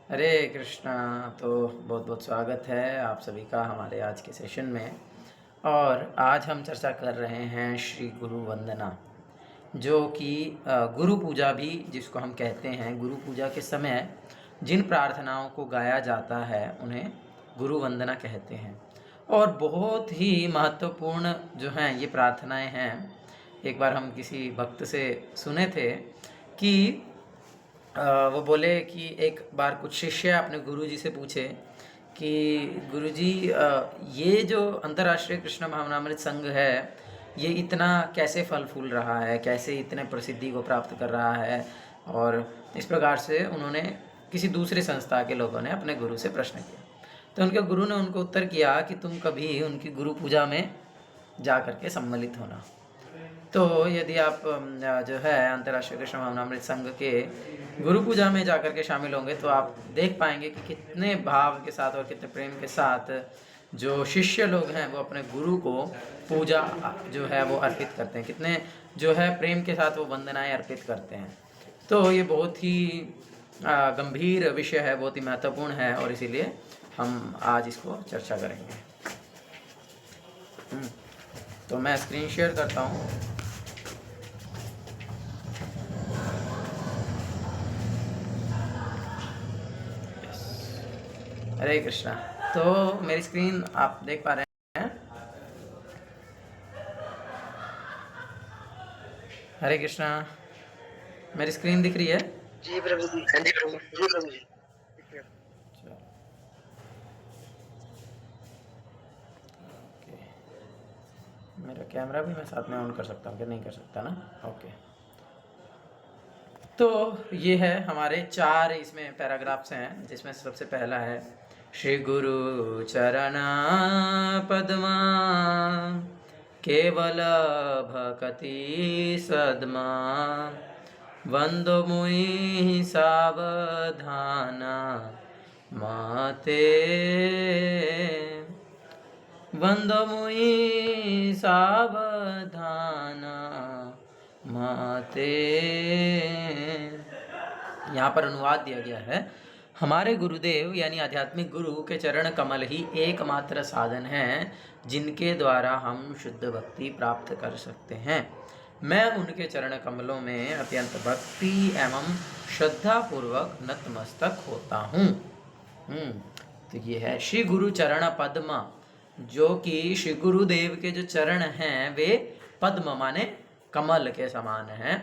हरे कृष्णा। तो बहुत बहुत स्वागत है आप सभी का हमारे आज के सेशन में। और आज हम चर्चा कर रहे हैं श्री गुरु वंदना, जो कि गुरु पूजा भी जिसको हम कहते हैं। गुरु पूजा के समय जिन प्रार्थनाओं को गाया जाता है उन्हें गुरु वंदना कहते हैं। और बहुत ही महत्वपूर्ण जो हैं ये प्रार्थनाएं हैं। एक बार हम किसी भक्त से सुने थे कि वो बोले कि एक बार कुछ शिष्य अपने गुरुजी से पूछे कि गुरुजी, ये जो अंतर्राष्ट्रीय कृष्ण भावनामृत संघ है ये इतना कैसे फल फूल रहा है, कैसे इतने प्रसिद्धि को प्राप्त कर रहा है। और इस प्रकार से उन्होंने किसी दूसरे संस्था के लोगों ने अपने गुरु से प्रश्न किया। तो उनके गुरु ने उनको उत्तर किया कि तुम कभी उनकी गुरु पूजा में जा करके सम्मिलित होना। तो यदि आप जो है अंतर्राष्ट्रीय कृष्ण भावनामृत संघ के गुरु पूजा में जाकर के शामिल होंगे तो आप देख पाएंगे कि कितने भाव के साथ और कितने प्रेम के साथ जो शिष्य लोग हैं वो अपने गुरु को पूजा जो है वो अर्पित करते हैं, कितने जो है प्रेम के साथ वो वंदनाएं अर्पित करते हैं। तो ये बहुत ही गंभीर विषय है, बहुत ही महत्वपूर्ण है, और इसीलिए हम आज इसको चर्चा करेंगे। तो मैं स्क्रीन शेयर करता हूँ। हरे कृष्णा। तो मेरी स्क्रीन आप देख पा रहे हैं? हरे कृष्णा, मेरी स्क्रीन दिख रही है? जी प्रभु जी। हाँ जी प्रभु जी। प्रभु जी। मेरा कैमरा भी मैं साथ में ऑन कर सकता हूँ कि नहीं कर सकता ना? ओके। तो ये है हमारे 4 इसमें पैराग्राफ्स हैं, जिसमें सबसे पहला है श्री गुरु चरणा पद्मा केवल भक्ति सद्मा वंदो मुई सावधाना माते वंदो मुई सावधाना माते। यहाँ पर अनुवाद दिया गया है, हमारे गुरुदेव यानी आध्यात्मिक गुरु के चरण कमल ही एकमात्र साधन हैं जिनके द्वारा हम शुद्ध भक्ति प्राप्त कर सकते हैं। मैं उनके चरण कमलों में अत्यंत भक्ति एवं श्रद्धा पूर्वक नतमस्तक होता हूँ। तो ये है श्री गुरु चरण पद्मा, जो कि श्री गुरुदेव के जो चरण हैं वे पद्म माने कमल के समान हैं।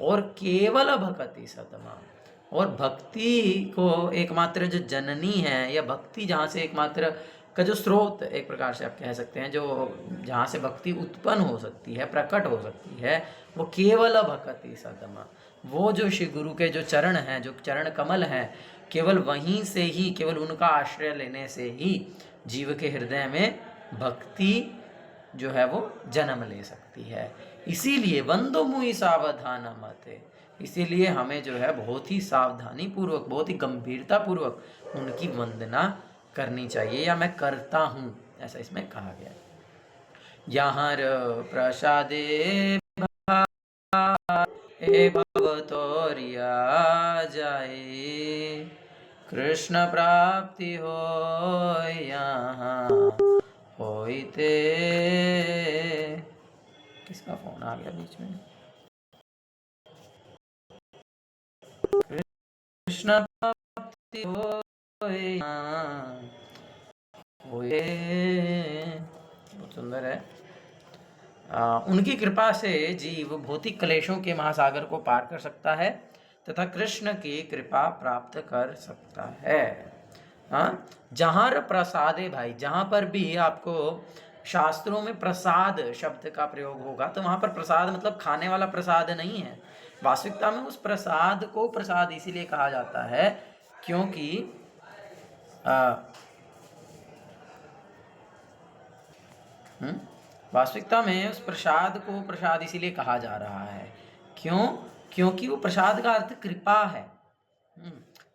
और केवल भक्ति सतमा, और भक्ति को एकमात्र जो जननी है, या भक्ति जहाँ से एकमात्र का जो स्रोत एक प्रकार से आप कह सकते हैं, जो जहाँ से भक्ति उत्पन्न हो सकती है, प्रकट हो सकती है, वो केवल भक्ति सतमा। वो जो श्री गुरु के जो चरण हैं, जो चरण कमल हैं, केवल वहीं से ही, केवल उनका आश्रय लेने से ही जीव के हृदय में भक्ति जो है वो जन्म ले सकती है। इसीलिए वंदो मुई सावधान मते, इसीलिए हमें जो है बहुत ही सावधानी पूर्वक, बहुत ही गंभीरता पूर्वक उनकी वंदना करनी चाहिए, या मैं करता हूँ, ऐसा इसमें कहा गया है। यहाँ प्रसादे भवतोरिया जाए कृष्ण प्राप्ति हो यहाँ होइते। किसका फोन आ गया बीच में? कृष्ण प्राप्ति हो यहाँ होए। बहुत सुंदर है। उनकी कृपा से जीव भौतिक क्लेशों के महासागर को पार कर सकता है तथा कृष्ण की कृपा प्राप्त कर सकता है। हाँ, जहाँ प्रसादे भाई, जहाँ पर भी आपको शास्त्रों में प्रसाद शब्द का प्रयोग होगा तो वहाँ पर प्रसाद मतलब खाने वाला प्रसाद नहीं है। वास्तविकता में उस प्रसाद को प्रसाद इसीलिए कहा जाता है क्योंकि वास्तविकता में उस प्रसाद को प्रसाद इसीलिए कहा जा रहा है। क्यों? क्योंकि वो प्रसाद का अर्थ कृपा है।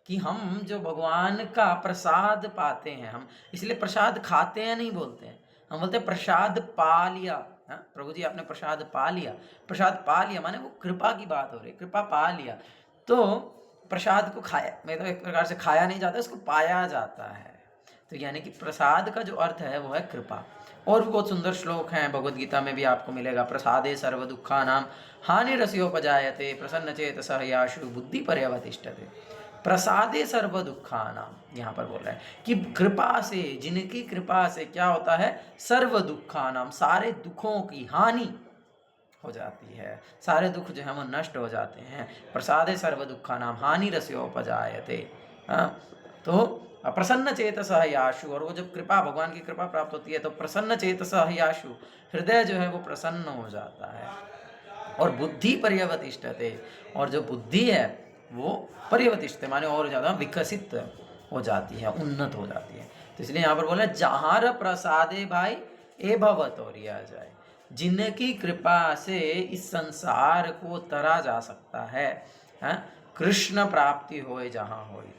कि हम जो भगवान का प्रसाद पाते हैं, हम इसलिए प्रसाद खाते हैं नहीं बोलते हैं, हम बोलते हैं प्रसाद पा लिया। प्रभु जी आपने प्रसाद पा लिया। प्रसाद पा लिया माने वो कृपा की बात हो रही है, कृपा पा लिया। तो प्रसाद को खाया, मतलब एक प्रकार से खाया नहीं जाता, उसको पाया जाता है। तो यानी कि प्रसाद का जो अर्थ है वो है कृपा। और भी बहुत सुंदर श्लोक हैं भगवद गीता में भी आपको मिलेगा। प्रसादे सर्व दुखानां हानिरस्योपजायते प्रसन्न चेतसः याशु बुद्धि पर्यवतिष्ठते। प्रसादे सर्व दुखानां, यहाँ पर बोल रहा है कि कृपा से, जिनकी कृपा से क्या होता है, सर्व दुखानां, सारे दुखों की हानि हो जाती है, सारे दुख जो है वो नष्ट हो जाते हैं। प्रसादे सर्व दुखानां हानिरस्योपजायते। तो प्रसन्न चेतसः याशु, और वो जब कृपा, भगवान की कृपा प्राप्त होती है तो प्रसन्न चेतसः याशु, हृदय जो है वो प्रसन्न हो जाता है। और बुद्धि पर्यवतिष्ठते, और जो बुद्धि है वो पर्यवतिष्ठते माने और ज़्यादा विकसित हो जाती है, उन्नत हो जाती है। तो इसलिए यहाँ पर बोले जहाँ प्रसादे भाई ए भवत, और आ जाए, जिनकी कृपा से इस संसार को तरा जा सकता है, कृष्ण प्राप्ति होए जहाँ होइते।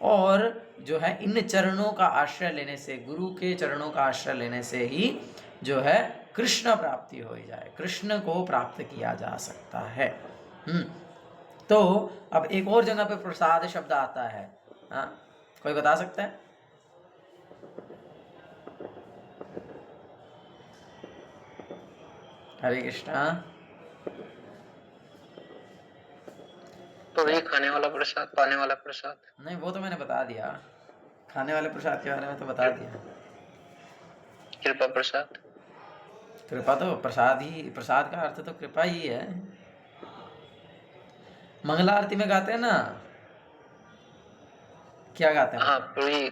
और जो है इन चरणों का आश्रय लेने से, गुरु के चरणों का आश्रय लेने से ही जो है कृष्ण प्राप्ति हो जाए, कृष्ण को प्राप्त किया जा सकता है। तो अब एक और जगह पे प्रसाद शब्द आता है, कोई बता सकता है? हरे कृष्णा। तो ये खाने वाला प्रसाद, पाने वाला प्रसाद। नहीं, वो तो मैंने बता दिया, खाने वाले प्रसाद के बारे में तो बता दिया। कृपा प्रसाद। कृपा तो प्रसाद ही, प्रसाद का अर्थ तो कृपा ही है। मंगला आरती में गाते हैं ना, क्या गाते हैं? हाँ, पूरी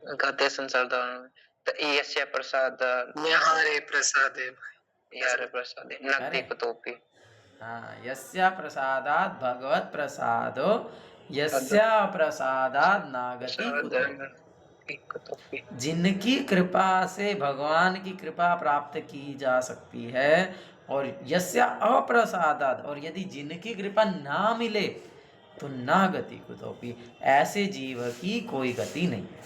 गाते संसार में तो यस्य प्रसाद यारे प्रसाद है, यारे प्रसाद नगदी कुतोपि। हाँ, यस्या प्रसादात् भगवत प्रसादो यस्या प्रसादात् नागति कुतोपि। जिनकी कृपा से भगवान की कृपा प्राप्त की जा सकती है, और यस्या अप्रसादात्, और यदि जिनकी कृपा ना मिले तो ना गति कुतोपि, ऐसे जीव की कोई गति नहीं है।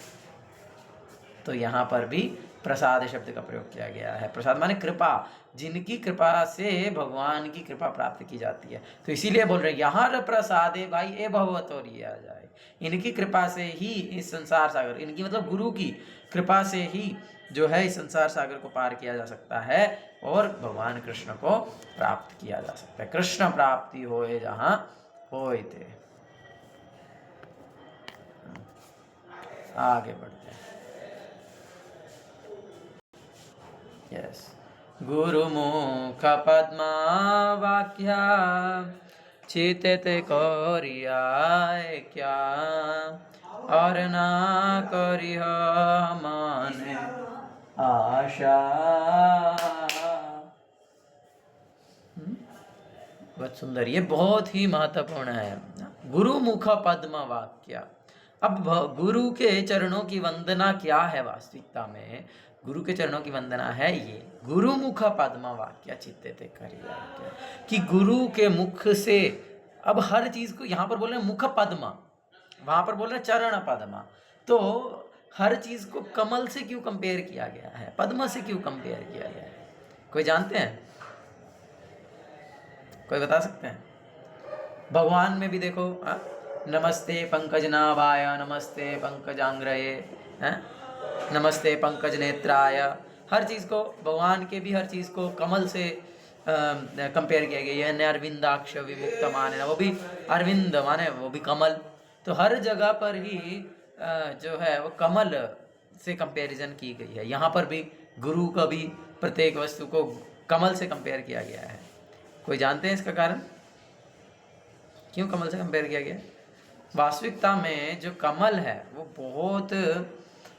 तो यहाँ पर भी प्रसाद शब्द का प्रयोग किया गया है। प्रसाद माने कृपा, जिनकी कृपा से भगवान की कृपा प्राप्त की जाती है। तो इसीलिए बोल रहे हैं यहाँ प्रसादे भाई ए भगवत, और ये आ जाए, इनकी कृपा से ही इस संसार सागर, इनकी मतलब गुरु की कृपा से ही जो है इस संसार सागर को पार किया जा सकता है और भगवान कृष्ण को प्राप्त किया जा सकता है। कृष्ण प्राप्ति होए जहाँ होए थे। आगे बढ़ते हैं। यस, गुरुमुख पद्मा वाक्या चित्ते करियाए क्या, और ना करिह माने आशा। बहुत सुंदर, ये बहुत ही महत्वपूर्ण है। गुरुमुख पद्म वाक्य। अब गुरु के चरणों की वंदना क्या है वास्तविकता में? गुरु के चरणों की वंदना है ये गुरुमुख पद्म वाक्य चित्ते करिया, कि गुरु के मुख से, अब हर चीज को यहाँ पर बोल रहे हैं मुख पद्म, वहां पर बोल रहे हैं चरण पद्मा, तो हर चीज को कमल से क्यों कंपेयर किया गया है, पद्म से क्यों कंपेयर किया गया है? कोई जानते हैं? कोई बता सकते हैं? भगवान में भी देखो, नमस्ते पंकज नाभाय, नमस्ते पंकजांग्रये, नमस्ते पंकज नेत्राय। हर चीज़ को, भगवान के भी हर चीज़ को कमल से कंपेयर किया गया है। अरविंदाक्ष विमुक्त माने, वो भी अरविंद माने वो भी कमल। तो हर जगह पर ही जो है वो कमल से कंपैरिजन की गई है। यहाँ पर भी गुरु का भी प्रत्येक वस्तु को कमल से कंपेयर किया गया है। कोई जानते हैं इसका कारण, क्यों कमल से कंपेयर किया गया? वास्तविकता में जो कमल है वो बहुत,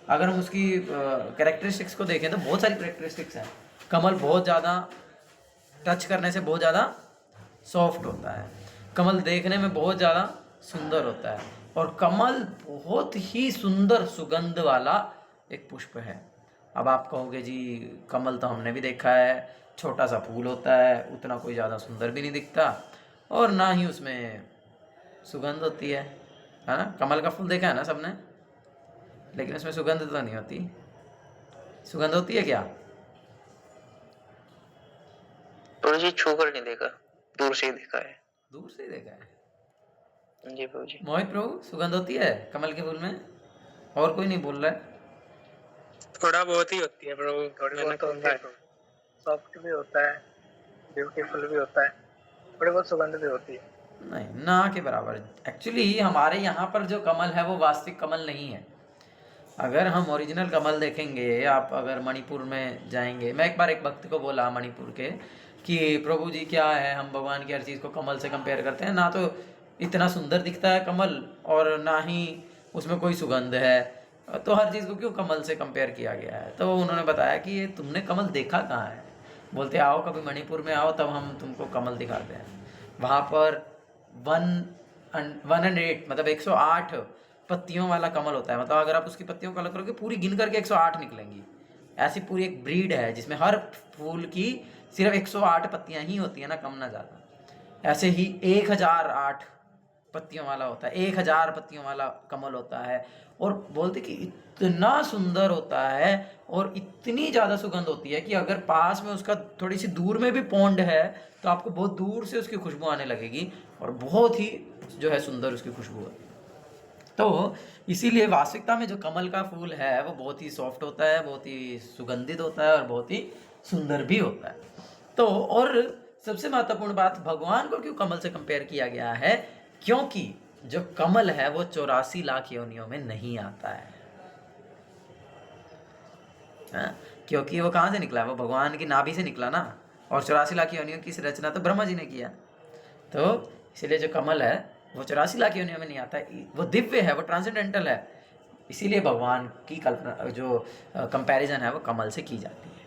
अगर हम उसकी कैरेक्टरिस्टिक्स को देखें तो बहुत सारी कैरेक्टरिस्टिक्स हैं। कमल बहुत ज़्यादा टच करने से बहुत ज़्यादा सॉफ्ट होता है, कमल देखने में बहुत ज़्यादा सुंदर होता है, और कमल बहुत ही सुंदर सुगंध वाला एक पुष्प है। अब आप कहोगे जी कमल तो हमने भी देखा है, छोटा सा फूल होता है, उतना कोई ज़्यादा सुंदर भी नहीं दिखता, और ना ही उसमें सुगंध होती है ना? कमल का फूल देखा है ना सबने, लेकिन उसमें सुगंध तो नहीं होती। सुगंध होती है क्या? तो जी छू कर नहीं देखा, दूर से ही देखा है। दूर से ही देखा है। जी प्रभु जी। मोहित प्रभु, सुगंध होती है कमल के फूल में? और कोई नहीं बोल रहा है? थोड़ा बहुत ही होती है प्रभु, थोड़ी मैंने बहुत कम होता है, देखा। सॉफ्ट भी होता है, ब्यूटीफुल भी होता है, थोड़ी बहुत सुगंध भी होती है। नहीं, ना के बराबर। एक्चुअली हमारे यहाँ पर जो कमल है वो वास्तविक कमल नहीं है। अगर हम ओरिजिनल कमल देखेंगे, आप अगर मणिपुर में जाएंगे, मैं एक बार एक भक्त को बोला मणिपुर के कि प्रभु जी क्या है, हम भगवान की हर चीज़ को कमल से कंपेयर करते हैं, ना तो इतना सुंदर दिखता है कमल और ना ही उसमें कोई सुगंध है, तो हर चीज़ को क्यों कमल से कंपेयर किया गया है? तो उन्होंने बताया कि ये तुमने कमल देखा कहाँ है? बोलते आओ कभी मणिपुर में आओ, तब हम तुमको कमल दिखाते हैं। वहाँ पर 108 मतलब 108 पत्तियों वाला कमल होता है। मतलब अगर आप उसकी पत्तियों को अलग करोगे, पूरी गिन करके 108 निकलेंगी। ऐसी पूरी एक ब्रीड है जिसमें हर फूल की सिर्फ 108 पत्तियां ही होती है, ना कम ना ज़्यादा। ऐसे ही 1008 पत्तियों वाला होता है, 1000 पत्तियों वाला कमल होता है। और बोलते कि इतना सुंदर होता है और इतनी ज़्यादा सुगंध होती है कि अगर पास में उसका थोड़ी सी दूर में भी पौंड है तो आपको बहुत दूर से उसकी खुशबू आने लगेगी और बहुत ही जो है सुंदर उसकी खुशबू है। तो इसीलिए वास्तविकता में जो कमल का फूल है वो बहुत ही सॉफ्ट होता है, बहुत ही सुगंधित होता है और बहुत ही सुंदर भी होता है। तो और सबसे महत्वपूर्ण बात, भगवान को क्यों कमल से कंपेयर किया गया है? क्योंकि जो कमल है वो 84 लाख योनियों में नहीं आता है। क्योंकि वो कहाँ से निकला? वो भगवान की नाभि से निकला ना, और 84 लाख योनियों की रचना तो ब्रह्मा जी ने किया। तो इसलिए जो कमल है वो 84 लाख योनियों में नहीं आता, वो दिव्य है, वो ट्रांसेंडेंटल है। इसीलिए भगवान की कल्पना जो कंपैरिजन है वो कमल से की जाती है।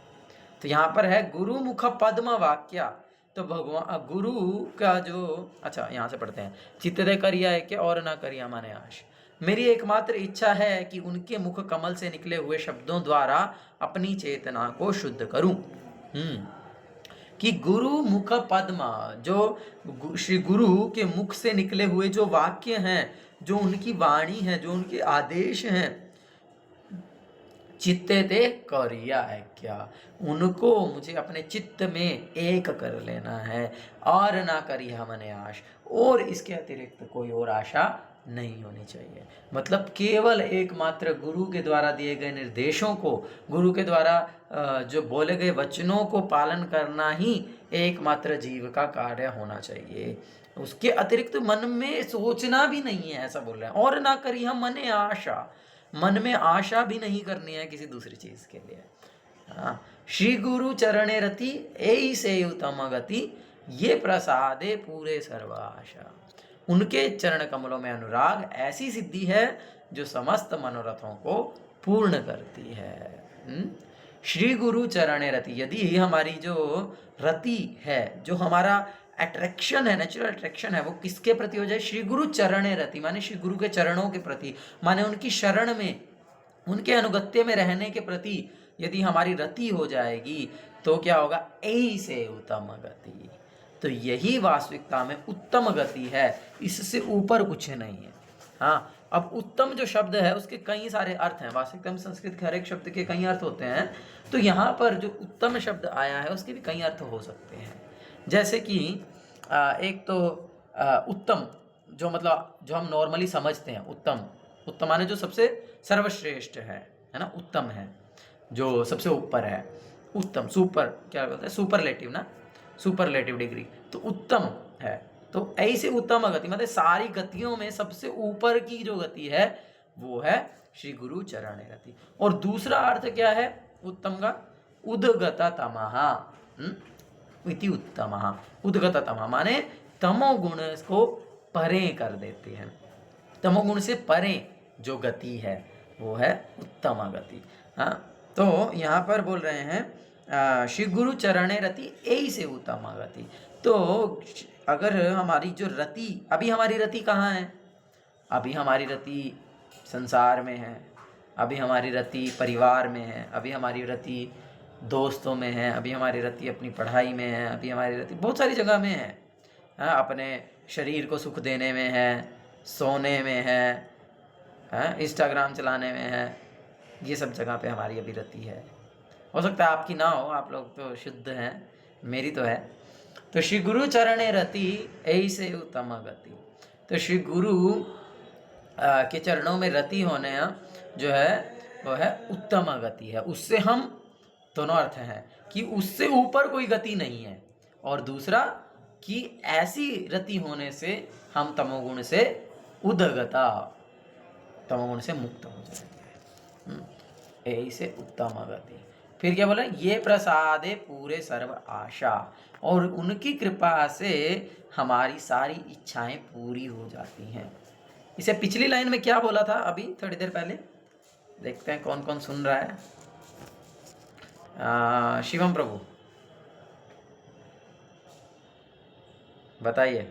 तो यहाँ पर है गुरु मुख पद्म वाक्या। तो भगवान गुरु का जो, अच्छा यहाँ से पढ़ते हैं, चित्त दे करिया है कि और ना करिया माने आश। मेरी एकमात्र इच्छा है कि उनके मुख कमल से निकले हुए शब्दों द्वारा अपनी चेतना को शुद्ध करूं। कि गुरु मुख पद्मा, जो श्री गुरु के मुख से निकले हुए जो वाक्य हैं, जो उनकी वाणी है, जो उनके आदेश हैं, चित्ते ते करिया है क्या, उनको मुझे अपने चित्त में एक कर लेना है, और ना करिया मने आश, और इसके अतिरिक्त कोई और आशा नहीं होनी चाहिए। मतलब केवल एकमात्र गुरु के द्वारा दिए गए निर्देशों को, गुरु के द्वारा जो बोले गए वचनों को पालन करना ही एकमात्र जीव का कार्य होना चाहिए। उसके अतिरिक्त मन में सोचना भी नहीं है, ऐसा बोल रहे हैं। और ना करी हम मने आशा, मन में आशा भी नहीं करनी है किसी दूसरी चीज के लिए। श्री गुरु चरणे रति ऐ से उत्तम गति, ये प्रसादे पूरे सर्वाशा। उनके चरण कमलों में अनुराग ऐसी सिद्धि है जो समस्त मनोरथों को पूर्ण करती है। श्री गुरु चरणे रति, यदि हमारी जो रति है, जो हमारा अट्रैक्शन है, नेचुरल अट्रैक्शन है, वो किसके प्रति हो जाए? श्री गुरु चरणे रति, माने श्री गुरु के चरणों के प्रति, माने उनकी शरण में, उनके अनुगत्य में रहने के प्रति यदि हमारी रति हो जाएगी तो क्या होगा? ऐसे उत्तम गति। तो यही वास्तविकता में उत्तम गति है, इससे ऊपर कुछ नहीं है। हाँ, अब उत्तम जो शब्द है उसके कई सारे अर्थ हैं। वास्तविकता में संस्कृत के हर एक शब्द के कई अर्थ होते हैं, तो यहाँ पर जो उत्तम शब्द आया है उसके भी कई अर्थ हो सकते हैं। जैसे कि एक तो उत्तम, जो मतलब जो हम नॉर्मली समझते हैं, उत्तम, उत्तम माने जो सबसे सर्वश्रेष्ठ है ना, उत्तम है, जो सबसे ऊपर है, उत्तम, सुपर, क्या बोलते हैं, सुपरलेटिव ना, सुपरलेटिव डिग्री, तो उत्तम है। तो ऐसे उत्तम गति मतलब सारी गतियों में सबसे ऊपर की जो गति है वो है श्री गुरु चरण गति। और दूसरा अर्थ क्या है उत्तम का? उद्गत तमहा, इति उत्तमः। उद्गत तमः माने तमोगुण को परे कर देते हैं, तमोगुण से परे जो गति है वो है उत्तम गति। हाँ, तो यहाँ पर बोल रहे हैं श्री गुरु चरणे रति ऐसे उत्तम गति। तो अगर हमारी जो रति, अभी हमारी रति कहाँ है? अभी हमारी रति संसार में है, अभी हमारी रति परिवार में है, अभी हमारी रति दोस्तों में है, अभी हमारी रति अपनी पढ़ाई में है, अभी हमारी रति बहुत सारी जगह में है। हाँ, अपने शरीर को सुख देने में है, सोने में है, इंस्टाग्राम चलाने में है, ये सब जगह पे हमारी अभी रति है। हो सकता है आपकी ना हो, आप लोग तो शुद्ध हैं, मेरी तो है। तो श्री गुरु चरणे रति ऐसे उत्तम गति। तो श्री गुरु के चरणों में रति होने जो है वो है उत्तम गति है। उससे हम दोनों अर्थ हैं कि उससे ऊपर कोई गति नहीं है, और दूसरा कि ऐसी रति होने से हम तमोगुण से उदगता, तमोगुण से मुक्त हो जाएंगे। यही से उत्तम गति। फिर क्या बोला, ये प्रसादे पूरे सर्व आशा, और उनकी कृपा से हमारी सारी इच्छाएं पूरी हो जाती हैं। इसे पिछली लाइन में क्या बोला था अभी थोड़ी देर पहले, देखते हैं कौन कौन सुन रहा है। शिवम प्रभु बताइए,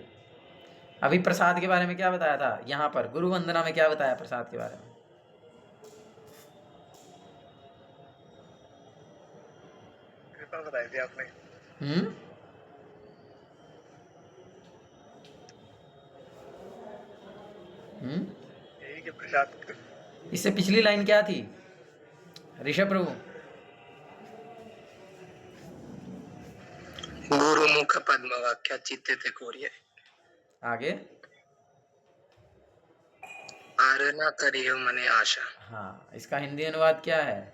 अभी प्रसाद के बारे में क्या बताया था, यहाँ पर गुरु वंदना में क्या बताया प्रसाद के बारे में? कृपा बताई थी आपने। यही कि प्रसाद। इससे पिछली लाइन क्या थी ऋषभ प्रभु? गुरु मुख पद्म वाक्य चित्ते ते कोरिए। आगे आरना करियो मने आशा। हाँ, इसका हिंदी अनुवाद क्या है?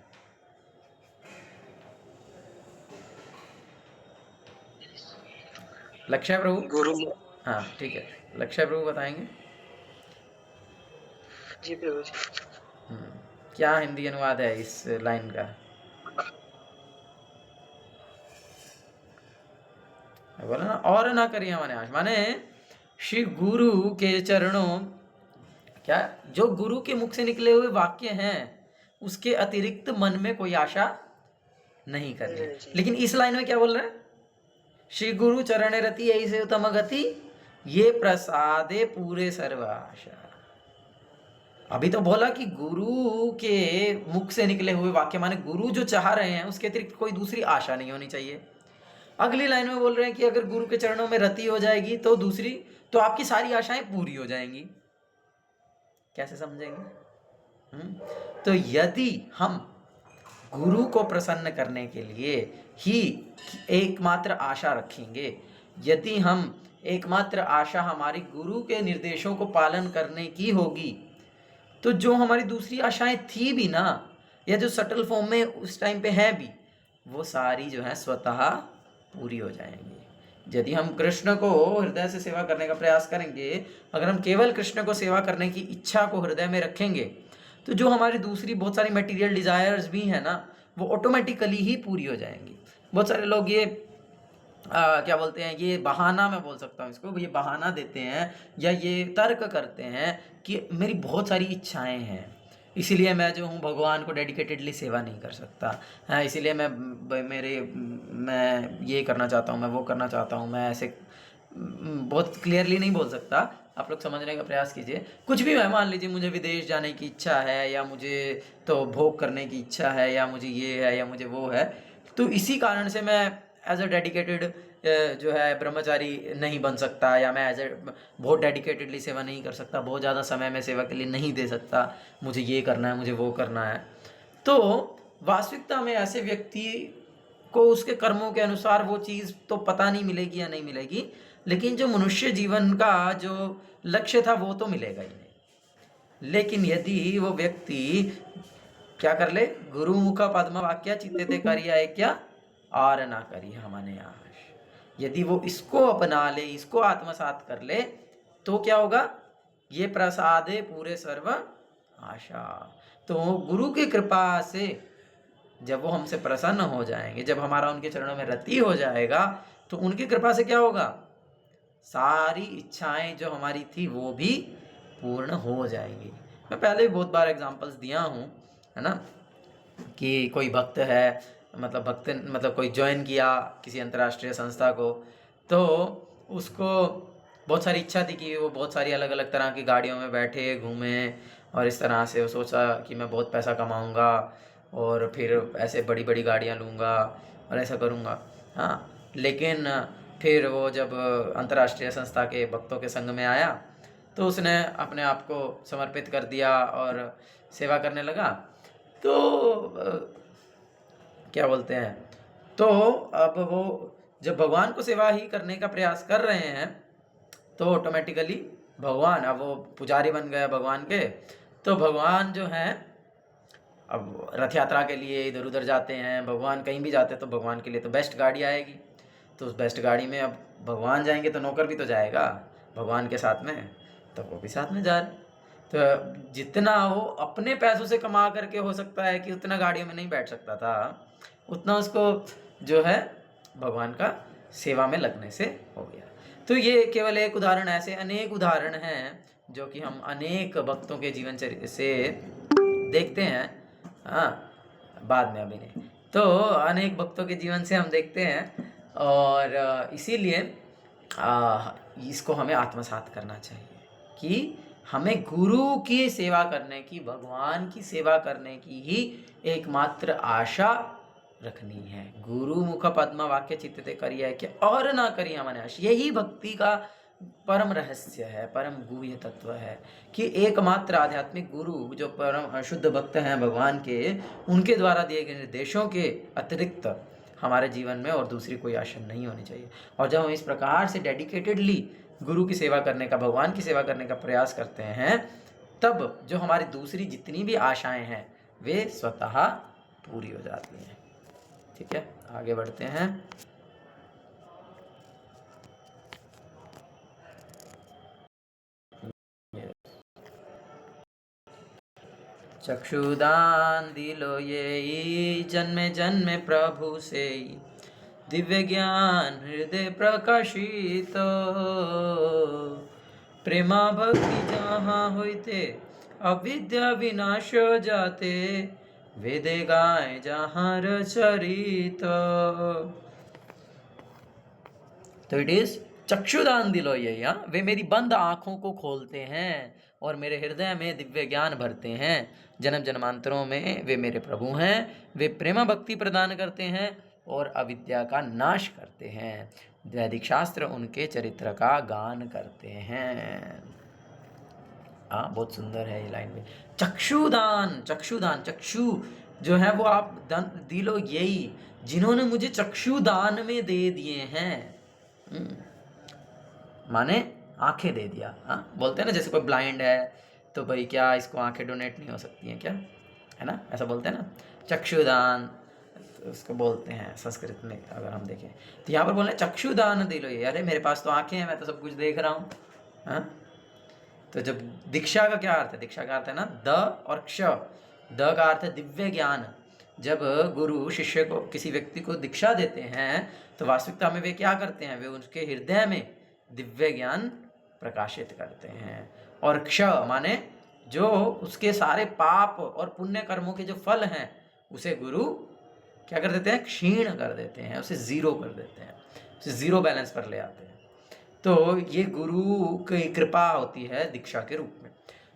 लक्ष्य प्रभु। गुरु, हाँ ठीक है, लक्ष्य प्रभु बताएंगे। जी प्रभु जी। क्या हिंदी अनुवाद है इस लाइन का? बोला ना, और ना करिए माने आश, माने श्री गुरु के चरणों, क्या जो गुरु के मुख से निकले हुए वाक्य हैं उसके अतिरिक्त मन में कोई आशा नहीं करनी। लेकिन इस लाइन में क्या बोल रहे हैं, श्री गुरु चरण रति यही से उत्तम गति, ये प्रसादे पूरे सर्व आशा। अभी तो बोला कि गुरु के मुख से निकले हुए वाक्य, माने गुरु जो चाह रहे हैं उसके अतिरिक्त कोई दूसरी आशा नहीं होनी चाहिए। अगली लाइन में बोल रहे हैं कि अगर गुरु के चरणों में रति हो जाएगी तो दूसरी, तो आपकी सारी आशाएं पूरी हो जाएंगी। कैसे समझेंगे? तो यदि हम गुरु को प्रसन्न करने के लिए ही एकमात्र आशा रखेंगे, यदि हम एकमात्र आशा हमारी गुरु के निर्देशों को पालन करने की होगी, तो जो हमारी दूसरी आशाएं थी भी ना, या जो सटल फॉर्म में उस टाइम पे है भी, वो सारी जो है स्वतः पूरी हो जाएंगी। यदि हम कृष्ण को हृदय से सेवा करने का प्रयास करेंगे, अगर हम केवल कृष्ण को सेवा करने की इच्छा को हृदय में रखेंगे, तो जो हमारी दूसरी बहुत सारी मटेरियल डिजायर्स भी हैं ना, वो ऑटोमेटिकली ही पूरी हो जाएंगी। बहुत सारे लोग ये क्या बोलते हैं, ये बहाना, मैं बोल सकता हूँ इसको, ये बहाना देते हैं या ये तर्क करते हैं कि मेरी बहुत सारी इच्छाएं हैं, इसीलिए मैं जो हूँ भगवान को डेडिकेटेडली सेवा नहीं कर सकता, हाँ इसीलिए मैं ये करना चाहता हूँ, मैं वो करना चाहता हूँ, मैं ऐसे बहुत क्लियरली नहीं बोल सकता। आप लोग समझने का प्रयास कीजिए। कुछ भी है, मान लीजिए मुझे विदेश जाने की इच्छा है, या मुझे तो भोग करने की इच्छा है, या मुझे ये है या मुझे वो है, तो इसी कारण से मैं एज अ डेडिकेटेड जो है ब्रह्मचारी नहीं बन सकता, या मैं एज ए बहुत डेडिकेटेडली सेवा नहीं कर सकता, बहुत ज़्यादा समय मैं सेवा के लिए नहीं दे सकता, मुझे ये करना है, मुझे वो करना है। तो वास्तविकता में ऐसे व्यक्ति को उसके कर्मों के अनुसार वो चीज़ तो पता नहीं मिलेगी या नहीं मिलेगी, लेकिन जो मनुष्य जीवन का जो लक्ष्य था वो तो मिलेगा ही नहीं। लेकिन यदि वो व्यक्ति क्या कर ले, गुरु मुख पद्म वाक्य चित्ते करिया है क्या, और ना करी हमने आश, यदि वो इसको अपना ले, इसको आत्मसात कर ले, तो क्या होगा, ये प्रसादे पूरे सर्व आशा। तो गुरु की कृपा से जब वो हमसे प्रसन्न हो जाएंगे, जब हमारा उनके चरणों में रति हो जाएगा, तो उनकी कृपा से क्या होगा, सारी इच्छाएं जो हमारी थी वो भी पूर्ण हो जाएंगी। मैं पहले भी बहुत बार एग्जांपल्स दिया हूँ, है ना, कि कोई भक्त है, मतलब कोई ज्वाइन किया किसी अंतर्राष्ट्रीय संस्था को, तो उसको बहुत सारी इच्छा थी कि वो बहुत सारी अलग अलग तरह की गाड़ियों में बैठे घूमे, और इस तरह से वो सोचा कि मैं बहुत पैसा कमाऊंगा और फिर ऐसे बड़ी बड़ी गाड़ियाँ लूँगा और ऐसा करूँगा। हाँ, लेकिन फिर वो जब अंतर्राष्ट्रीय संस्था के भक्तों के संग में आया, तो उसने अपने आप को समर्पित कर दिया और सेवा करने लगा। तो क्या बोलते हैं, तो अब वो जब भगवान को सेवा ही करने का प्रयास कर रहे हैं, तो ऑटोमेटिकली भगवान, अब वो पुजारी बन गया भगवान के, तो भगवान जो हैं अब रथ यात्रा के लिए इधर उधर जाते हैं, भगवान कहीं भी जाते हैं तो भगवान के लिए तो बेस्ट गाड़ी आएगी, तो उस बेस्ट गाड़ी में अब भगवान जाएंगे तो नौकर भी तो जाएगा भगवान के साथ में, तो वो भी साथ में जा रहे। तो जितना वो अपने पैसों से कमा करके हो सकता है कि उतना गाड़ियों में नहीं बैठ सकता था, उतना उसको जो है भगवान का सेवा में लगने से हो गया। तो ये केवल एक उदाहरण, ऐसे अनेक उदाहरण हैं जो कि हम अनेक भक्तों के जीवन चरित्र से देखते हैं। हाँ, बाद में, अभी नहीं, तो अनेक भक्तों के जीवन से हम देखते हैं, और इसीलिए इसको हमें आत्मसात करना चाहिए कि हमें गुरु की सेवा करने की, भगवान की सेवा करने की ही एकमात्र आशा रखनी है। गुरु मुख पद्म वाक्य चित्ते करिए कि और ना करिए मन आश, यही भक्ति का परम रहस्य है, परम गुह्य तत्व है कि एकमात्र आध्यात्मिक गुरु जो परम शुद्ध भक्त हैं भगवान के, उनके द्वारा दिए गए निर्देशों के अतिरिक्त हमारे जीवन में और दूसरी कोई आशा नहीं होनी चाहिए। और जब हम इस प्रकार से डेडिकेटेडली गुरु की सेवा करने का, भगवान की सेवा करने का प्रयास करते हैं, तब जो हमारी दूसरी जितनी भी आशाएं हैं वे स्वतः पूरी हो जाती हैं। ठीक है, आगे बढ़ते हैं। चक्षुदान दिलो ये जन्मे जन्मे प्रभु से, दिव्य ज्ञान हृदय प्रकाशित, प्रेमा भक्ति जहाँ होते अविद्या विनाश जाते, वेदे गाय जहाँ रचरित। तो इट इज चक्षुदान दिलो ये, वे मेरी बंद आंखों को खोलते हैं और मेरे हृदय में दिव्य ज्ञान भरते हैं। जन्म जन्मांतरों में वे मेरे प्रभु हैं, वे प्रेमा भक्ति प्रदान करते हैं और अविद्या का नाश करते हैं। वैदिक शास्त्र उनके चरित्र का गान करते हैं। बहुत सुंदर है ये लाइन में। चक्षुदान, चक्षुदान, चक्षु जो है वो आप दिलो यही, जिन्होंने मुझे चक्षुदान में दे दिए हैं, माने आंखें दे दिया। बोलते हैं ना, जैसे कोई ब्लाइंड है तो भाई क्या इसको आंखें डोनेट नहीं हो सकती हैं क्या, है ना, ऐसा बोलते हैं ना, चक्षुदान तो उसको बोलते हैं संस्कृत में अगर हम देखें। तो यहाँ पर बोल रहे हैं चक्षुदान दिलो ये, अरे मेरे पास तो आंखें हैं, मैं तो सब कुछ देख रहा हूँ। तो जब दीक्षा का क्या अर्थ है, दीक्षा का अर्थ है ना द और क्ष, द का अर्थ है दिव्य ज्ञान। जब गुरु शिष्य को, किसी व्यक्ति को दीक्षा देते हैं तो वास्तविकता में वे क्या करते हैं, वे उसके हृदय में दिव्य ज्ञान प्रकाशित करते हैं। और क्ष माने जो उसके सारे पाप और पुण्य कर्मों के जो फल हैं उसे गुरु क्या कर देते हैं, क्षीण कर देते हैं, उसे जीरो कर देते हैं, उसे जीरो बैलेंस पर ले आते हैं। तो ये गुरु की कृपा होती है दीक्षा के रूप में।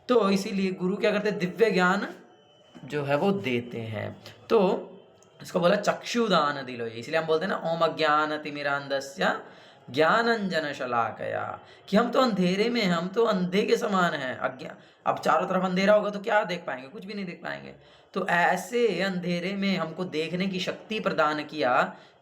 तो इसीलिए गुरु क्या करते हैं, दिव्य ज्ञान जो है वो देते हैं। तो इसको बोला चक्षुदान दिलो, इसलिए हम बोलते हैं ना ओम अज्ञान तिमिरांधस्य ज्ञानंजन शलाकया, कि हम तो अंधेरे में, हम तो अंधे के समान हैं। अज्ञान, अब चारों तरफ अंधेरा होगा तो क्या देख पाएंगे, कुछ भी नहीं देख पाएंगे। तो ऐसे अंधेरे में हमको देखने की शक्ति प्रदान किया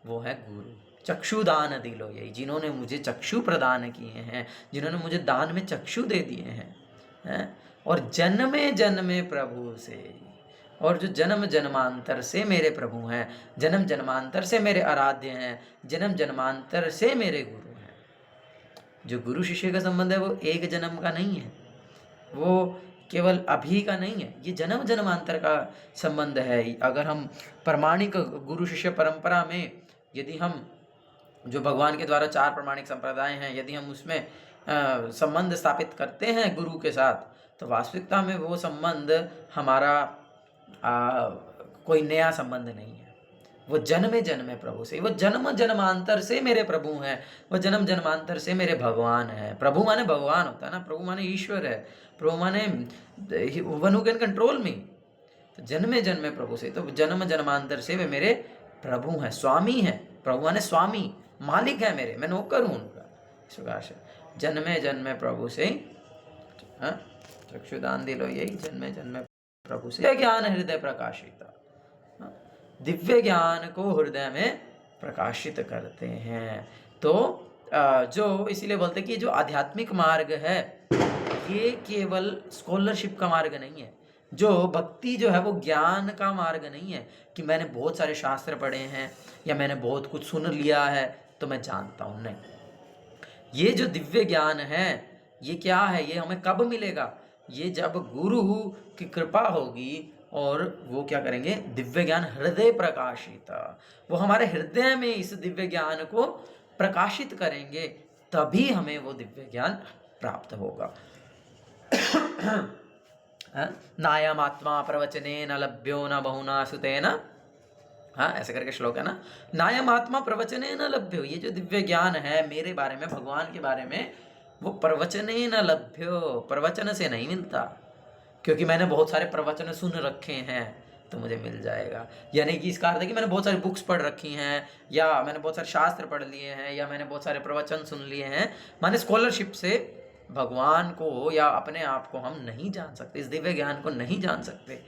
वो है गुरु। चक्षुदान दिलो यही, जिन्होंने मुझे चक्षु प्रदान किए हैं, जिन्होंने मुझे दान में चक्षु दे दिए हैं। और जन्मे जन्मे प्रभु से, और जो जन्म जन्मांतर से मेरे प्रभु हैं, जन्म जन्मांतर से मेरे आराध्य हैं, जन्म जन्मांतर से मेरे गुरु हैं। जो गुरु शिष्य का संबंध है वो एक जन्म का नहीं है, वो केवल अभी का नहीं है, ये जन्म जन्मांतर का संबंध है। अगर हम प्रमाणिक गुरु शिष्य परंपरा में, यदि हम जो भगवान के द्वारा 4 प्रमाणिक संप्रदाय हैं, यदि हम उसमें संबंध स्थापित करते हैं गुरु के साथ, तो वास्तविकता में वो संबंध हमारा कोई नया संबंध नहीं है। वो जन्मे जन्मे प्रभु से, वो जन्म जन्मांतर से मेरे प्रभु हैं, वो जन्म जन्मांतर से मेरे भगवान हैं। प्रभु माने भगवान होता है ना, प्रभु माने ईश्वर है, प्रभु माने वन हु कैन कंट्रोल मी। तो जन्मे जन्मे प्रभु से, तो जन्म जन्मांतर से वे मेरे प्रभु हैं, स्वामी हैं। प्रभु माने स्वामी, मालिक है मेरे, मैं नौकर हूँ उनका। इस प्रकार से जन्मे जन्मे प्रभु से, चक्षुदान दिलो यही, जन्मे जन्मे प्रभु से ज्ञान हृदय प्रकाशित, दिव्य ज्ञान को हृदय में प्रकाशित करते हैं। तो जो इसीलिए बोलते हैं कि जो आध्यात्मिक मार्ग है ये केवल स्कॉलरशिप का मार्ग नहीं है। जो भक्ति जो है वो ज्ञान का मार्ग नहीं है कि मैंने बहुत सारे शास्त्र पढ़े हैं या मैंने बहुत कुछ सुन लिया है तो मैं जानता हूँ, नहीं। ये जो दिव्य ज्ञान है ये क्या है, ये हमें कब मिलेगा? ये जब गुरु की कृपा होगी और वो क्या करेंगे, दिव्य ज्ञान हृदय प्रकाशित, वो हमारे हृदय में इस दिव्य ज्ञान को प्रकाशित करेंगे, तभी हमें वो दिव्य ज्ञान प्राप्त होगा। नायमात्मा प्रवचनेन लभ्यो न बहुना सुतेन, हाँ ऐसे करके श्लोक है ना, नायम आत्मा प्रवचने न लभ्यो, ये जो दिव्य ज्ञान है मेरे बारे में, भगवान के बारे में, वो प्रवचने न लभ्यो, प्रवचन से नहीं मिलता, क्योंकि मैंने बहुत सारे प्रवचन सुन रखे हैं तो मुझे मिल जाएगा। यानी कि इसका अर्थ है कि मैंने बहुत सारी बुक्स पढ़ रखी हैं, या मैंने बहुत सारे शास्त्र पढ़ लिए हैं, या मैंने बहुत सारे प्रवचन सुन लिए हैं, माने स्कॉलरशिप से भगवान को या अपने आप को हम नहीं जान सकते, इस दिव्य ज्ञान को नहीं जान सकते।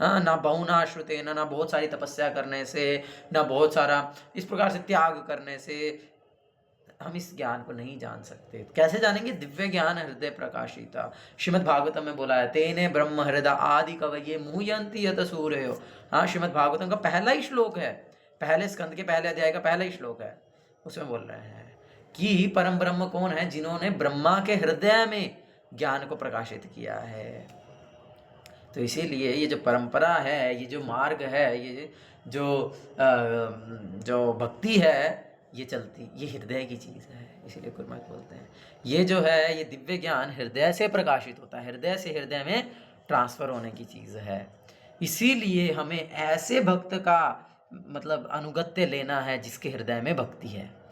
हाँ, ना बहुना श्रुते, ना बहुत सारी तपस्या करने से, ना बहुत सारा इस प्रकार से त्याग करने से हम इस ज्ञान को नहीं जान सकते। कैसे जानेंगे? दिव्य ज्ञान हृदय प्रकाशिता। श्रीमद् भागवतम में बोला है, तेने ब्रह्म हृदय आदि कवये मुह्यन्ति यत सूरयो। हाँ, श्रीमद् भागवतम का पहला ही श्लोक है, पहले स्कंद के पहले अध्याय का पहला ही श्लोक है, उसमें बोल रहे हैं कि परम ब्रह्म कौन है? जिन्होंने ब्रह्मा के हृदय में ज्ञान को प्रकाशित किया है। तो इसीलिए ये जो परंपरा है, ये जो मार्ग है, ये जो भक्ति है, ये चलती, ये हृदय की चीज़ है। इसीलिए गुरुमत बोलते हैं ये जो है, ये दिव्य ज्ञान हृदय से प्रकाशित होता है, हृदय से हृदय में ट्रांसफ़र होने की चीज़ है। इसीलिए हमें ऐसे भक्त का मतलब अनुगत्य लेना है जिसके हृदय में भक्ति है,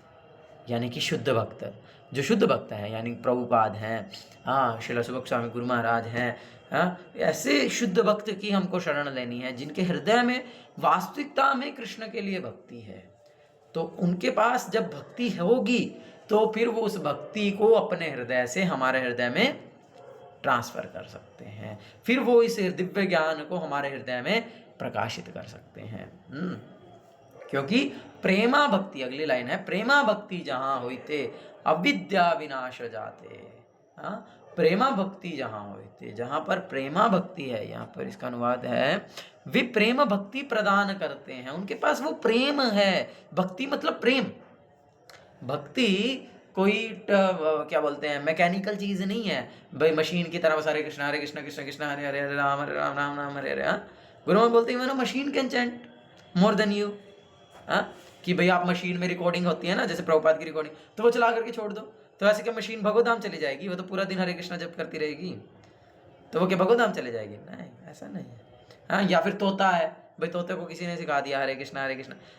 यानी कि शुद्ध भक्त, जो शुद्ध भक्त हैं, यानी प्रभुपाद हैं, हाँ श्रील सुबक स्वामी गुरु महाराज हैं, हाँ ऐसे शुद्ध भक्त की हमको शरण लेनी है जिनके हृदय में वास्तविकता में कृष्ण के लिए भक्ति है। तो उनके पास जब भक्ति होगी तो फिर वो उस भक्ति को अपने हृदय से हमारे हृदय में ट्रांसफ़र कर सकते हैं, फिर वो इस दिव्य ज्ञान को हमारे हृदय में प्रकाशित कर सकते हैं। क्योंकि प्रेमा भक्ति, अगली लाइन है, प्रेमा भक्ति जहाँ होते अविद्या विनाश जाते। हाँ, प्रेमा भक्ति जहाँ होते, जहाँ पर प्रेमा भक्ति है, यहाँ पर इसका अनुवाद है वे प्रेम भक्ति प्रदान करते हैं, उनके पास वो प्रेम है। भक्ति मतलब प्रेम। भक्ति कोई क्या बोलते हैं, मैकेनिकल चीज़ नहीं है भाई, मशीन की तरह हरे कृष्ण कृष्ण कृष्ण हरे हरे, हरे राम राम राम हरे हरे। गुरु बोलते हैं machine can chant more than you. हाँ, कि भाई आप मशीन में रिकॉर्डिंग होती है ना, जैसे प्रभुपाद की रिकॉर्डिंग, तो वो चला करके छोड़ दो, तो ऐसे क्या मशीन भगवधाम चली जाएगी? वो तो पूरा दिन हरे कृष्णा जप करती रहेगी, तो वो क्या भगवधाम चले जाएगी? नहीं, ऐसा नहीं है। हाँ, या फिर तोता है भाई, तोते को किसी ने सिखा दिया हरे कृष्णा,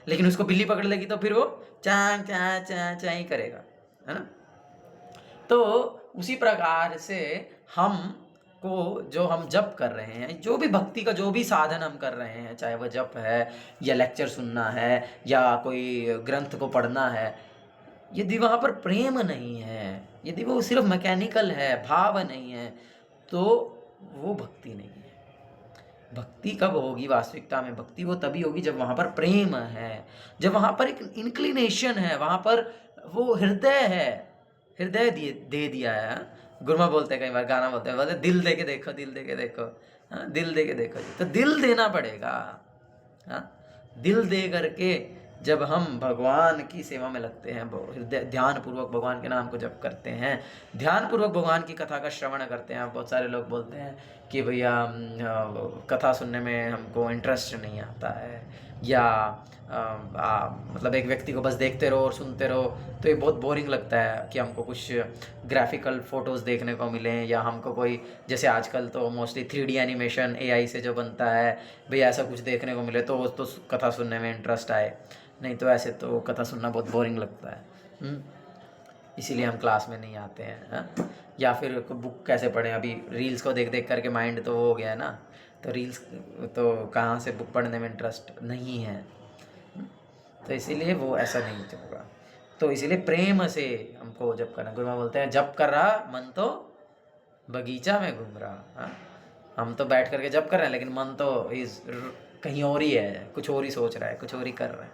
लेकिन उसको बिल्ली पकड़ लेगी तो फिर वो चां चां चां चां ही करेगा, है ना। तो उसी प्रकार से हम को जो हम जप कर रहे हैं, जो भी भक्ति का जो भी साधन हम कर रहे हैं, चाहे वह जप है या लेक्चर सुनना है या कोई ग्रंथ को पढ़ना है, यदि वहाँ पर प्रेम नहीं है, यदि वो सिर्फ मैकेनिकल है, भाव नहीं है, तो वो भक्ति नहीं है। भक्ति कब होगी वास्तविकता में? भक्ति वो तभी होगी जब वहाँ पर प्रेम है, जब वहाँ पर एक इंक्लिनेशन है, वहाँ पर वो हृदय है, हृदय दे दिया है। गुरुमा बोलते हैं, कई बार गाना बोलते हैं, दिल दे के देखो, दिल दे के देखो। हाँ, दिल दे के देखो, तो दिल देना पड़ेगा। हाँ, दिल दे करके जब हम भगवान की सेवा में लगते हैं, हृदय ध्यान पूर्वक भगवान के नाम को जप करते हैं, ध्यान पूर्वक भगवान की कथा का श्रवण करते हैं। बहुत सारे लोग बोलते हैं कि भैया कथा सुनने में हमको इंटरेस्ट नहीं आता है, या मतलब एक व्यक्ति को बस देखते रहो और सुनते रहो तो ये बहुत बोरिंग लगता है, कि हमको कुछ ग्राफिकल फ़ोटोज़ देखने को मिलें, या हमको कोई, जैसे आजकल तो मोस्टली 3D एनिमेशन AI से जो बनता है, भाई ऐसा कुछ देखने को मिले तो कथा सुनने में इंटरेस्ट आए, नहीं तो ऐसे तो कथा सुनना बहुत बोरिंग लगता है। इसीलिए हम क्लास में नहीं आते हैं। हाँ? या फिर बुक कैसे पढ़ें, अभी रील्स को देख देख करके माइंड तो हो गया है ना, तो रील्स तो कहाँ से बुक पढ़ने में इंटरेस्ट नहीं है, तो इसीलिए वो ऐसा नहीं होगा। तो इसीलिए प्रेम से हमको जप करना। गुरुमा बोलते हैं, जप कर रहा मन तो बगीचा में घूम रहा। हाँ, हम तो बैठ करके जप कर रहे हैं, लेकिन मन तो कहीं और ही है, कुछ और ही सोच रहा है, कुछ और ही कर रहा है।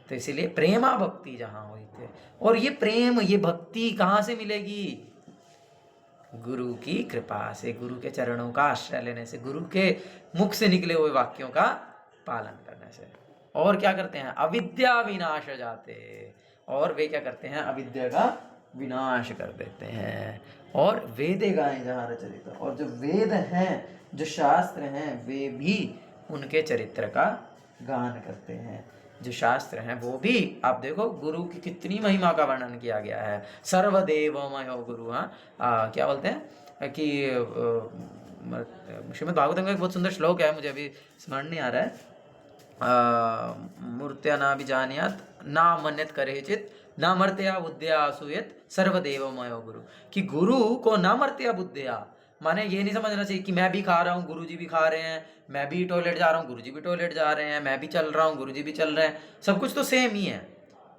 तो इसीलिए प्रेमा भक्ति जहाँ हुई थे। और ये प्रेम, ये भक्ति कहाँ से मिलेगी? गुरु की कृपा से, गुरु के चरणों का आश्रय लेने से, गुरु के मुख से निकले हुए वाक्यों का पालन करने से। और क्या करते हैं? अविद्या विनाश जाते, और वे क्या करते हैं? अविद्या का विनाश कर देते हैं। और वेदे गाएं जहाँ रचरित, और जो वेद हैं, जो शास्त्र हैं, वे भी उनके चरित्र का गान करते हैं। जो शास्त्र हैं वो भी, आप देखो गुरु की कितनी महिमा का वर्णन किया गया है। सर्वदेवमयो गुरु, हाँ क्या बोलते हैं कि श्रीमद् भागवतम का एक बहुत सुंदर श्लोक है, मुझे अभी स्मरण नहीं आ रहा है। मूर्त्या ना विजानियात ना मन्यत करेचित ना मर्त्या बुद्धिया असूयत सर्वदेवमयो गुरु, कि गुरु को ना मर्त्या बुद्धिया, माने ये नहीं समझना चाहिए कि मैं भी खा रहा हूँ, गुरुजी भी खा रहे हैं, मैं भी टॉयलेट जा रहा हूँ, गुरुजी भी टॉयलेट जा रहे हैं, मैं भी चल रहा हूँ, गुरुजी भी चल रहे हैं, सब कुछ तो सेम ही है,